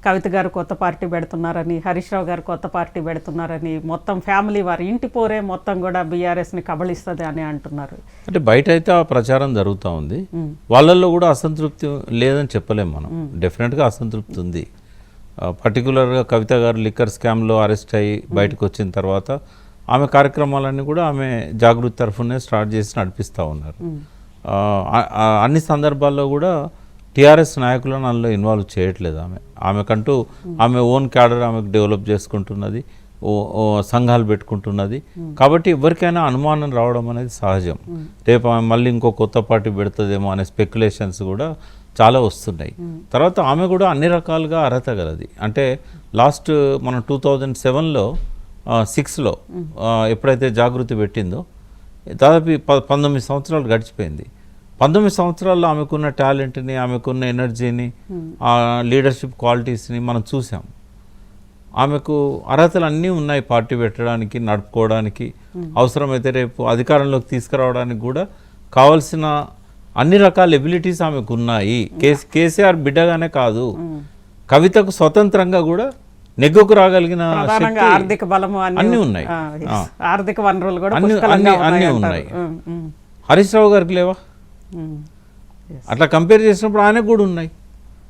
కవిత గారు కొత్త పార్టీ పెడుతున్నారని, హరీష్ రావు గారు కొత్త పార్టీ పెడుతున్నారని, మొత్తం ఫ్యామిలీ వారి ఇంటి పోరే మొత్తం కూడా బీఆర్ఎస్ని కబళిస్తుంది అని అంటున్నారు. అంటే బయట అయితే ఆ ప్రచారం జరుగుతూ ఉంది. వాళ్ళల్లో కూడా అసంతృప్తి లేదని చెప్పలేము మనం. డెఫినెట్గా అసంతృప్తి ఉంది. పర్టికులర్గా కవిత గారు లిక్కర్ స్కామ్లో అరెస్ట్ అయ్యి బయటకు వచ్చిన తర్వాత ఆమె కార్యక్రమాలన్నీ కూడా ఆమె జాగృతి తరఫునే స్టార్ట్ చేసి నడిపిస్తూ ఉన్నారు. అన్ని సందర్భాల్లో కూడా టీఆర్ఎస్ నాయకులను అందులో ఇన్వాల్వ్ చేయట్లేదు. ఆమెకంటూ ఆమె ఓన్ క్యాడర్ ఆమెకు డెవలప్ చేసుకుంటున్నది, సంఘాలు పెట్టుకుంటున్నది. కాబట్టి ఎవరికైనా అనుమానం రావడం అనేది సహజం. రేపు ఆమె మళ్ళీ ఇంకో కొత్త పార్టీ పెడుతుందేమో అనే స్పెక్యులేషన్స్ కూడా చాలా వస్తున్నాయి. తర్వాత ఆమె కూడా అన్ని రకాలుగా అర్హత గలది. అంటే లాస్ట్ మనం 2007లో 6లో ఎప్పుడైతే జాగృతి పెట్టిందో దాదాపు 19 సంవత్సరాలు గడిచిపోయింది. 19 సంవత్సరాల్లో ఆమెకున్న టాలెంట్ని, ఆమెకున్న ఎనర్జీని, ఆ లీడర్షిప్ క్వాలిటీస్ని మనం చూసాం. ఆమెకు అర్హతలు అన్నీ ఉన్నాయి పార్టీ పెట్టడానికి, నడుపుకోవడానికి, అవసరమైతే రేపు అధికారంలోకి తీసుకురావడానికి కూడా కావాల్సిన అన్ని రకాల ఎబిలిటీస్ ఆమెకు ఉన్నాయి. కేసీఆర్ బిడ్డగానే కాదు, కవితకు స్వతంత్రంగా కూడా నెగ్గుకు రాగలిగిన ఆర్థిక బలము అన్నీ ఉన్నాయి, ఆర్థిక వనరులు కూడా అన్నీ ఉన్నాయి. హరీష్ రావు గారికి లేవా? అట్లా కంపేర్ చేసినప్పుడు ఆయనకు కూడా ఉన్నాయి.